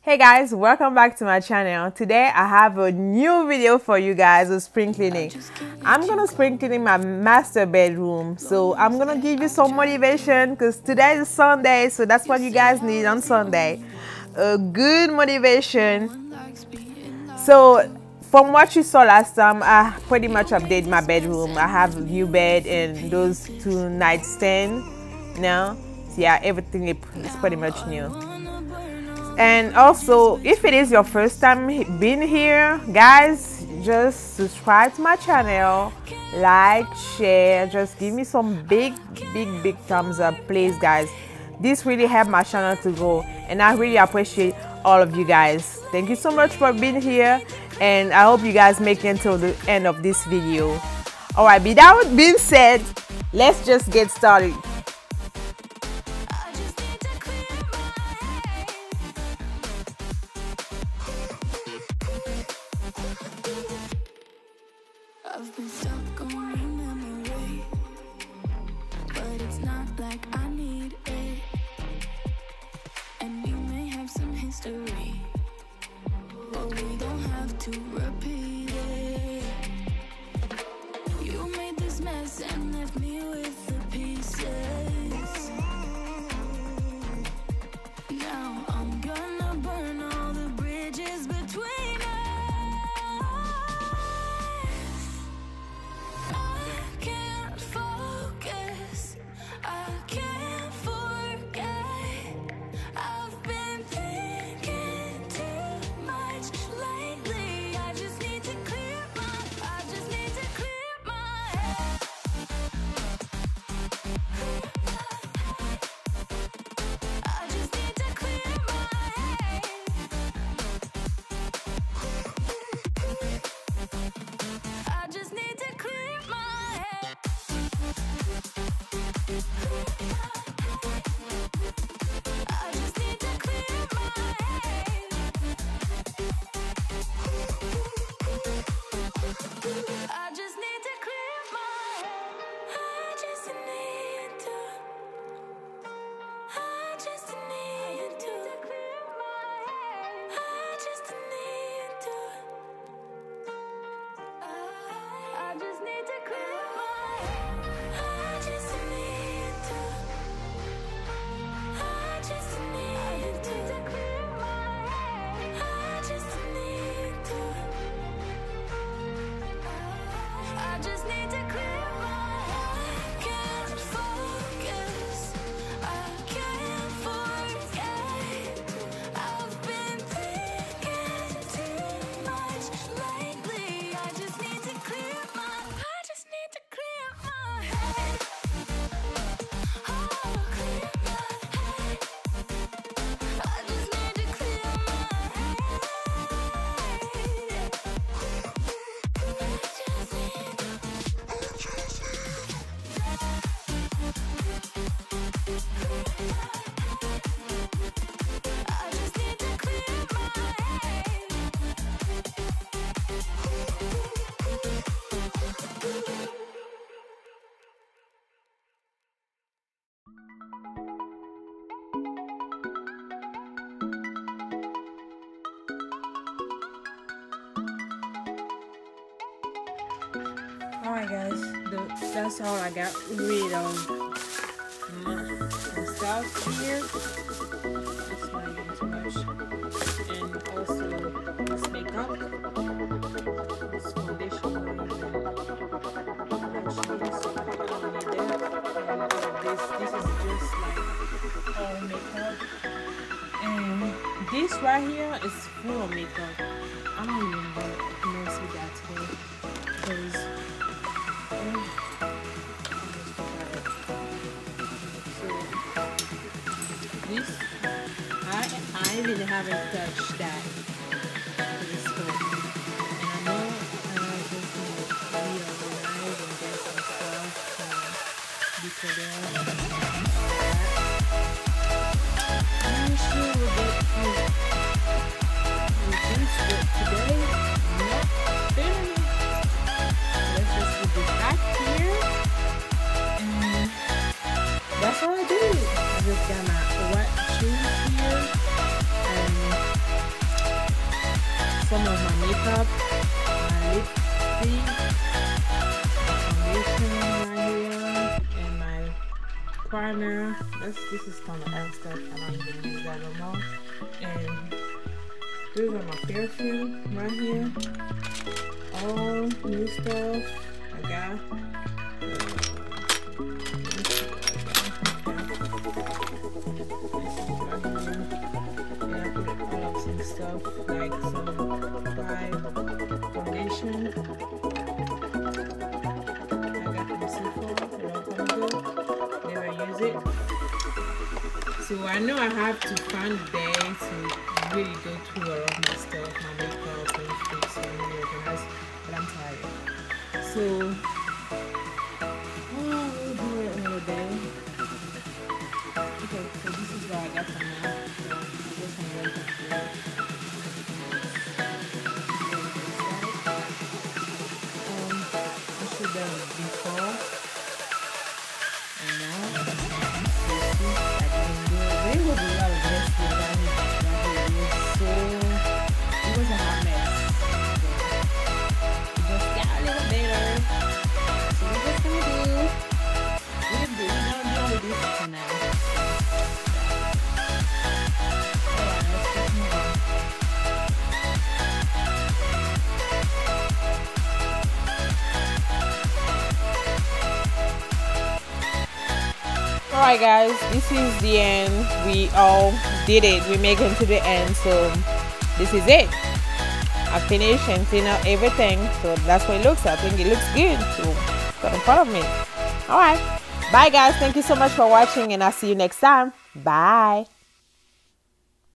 Hey guys, welcome back to my channel. Today I have a new video for you guys of spring cleaning. I'm gonna spring cleaning my master bedroom, so I'm gonna give you some motivation because today is Sunday, so that's what you guys need on Sunday, a good motivation. So from what you saw last time, I pretty much updated my bedroom. I have a new bed and those two nightstands now. So yeah, everything is pretty much new. And also, if it is your first time being here, guys, just subscribe to my channel, like, share, just give me some big thumbs up, please, guys. This really helped my channel to grow, and I really appreciate all of you guys. Thank you so much for being here, and I hope you guys make it until the end of this video. Alright, with that being said, let's just get started. I've been stuck on your memory, but it's not like I need it. And you may have some history, but we don't have to repeat it. You made this mess and left me with the pieces. Now I'm gonna burn all the bridges between us. Alright guys, that's all I got rid of my stuff here. That's not even too much. And also this makeup, this foundation, this is just like all makeup. And this right here is full of makeup. I don't even mess with that today because this, I even haven't touched that to this point. And I know I just need to reorganize and get some stuff because I'm sure we'll get through this, but today, nothing. Let's just put this back here. And that's all I did. I just got my white shoes here. And some of my makeup, my lipstick, foundation right here, and my primer. This is kind of old stuff. I don't even use that no more. And these are my perfume right here. All new stuff. I got. Stuff like some dry foundation I got from Sephora a long time ago. Never use it. So I know I have to find a day to really go through all of my stuff, my makeup and fix and organize, but I'm tired. So we'll do it another day. Okay, so this is what I got for now. Before and now there was a lot of mess down here. It was a hot mess. Just got a little better. So we're just gonna do with this for now. Alright guys, this is the end. We all did it. We make it to the end. So this is it. I finished and cleaned up everything. So that's what it looks like. I think it looks good. So got in front of me. Alright. Bye guys. Thank you so much for watching and I'll see you next time. Bye.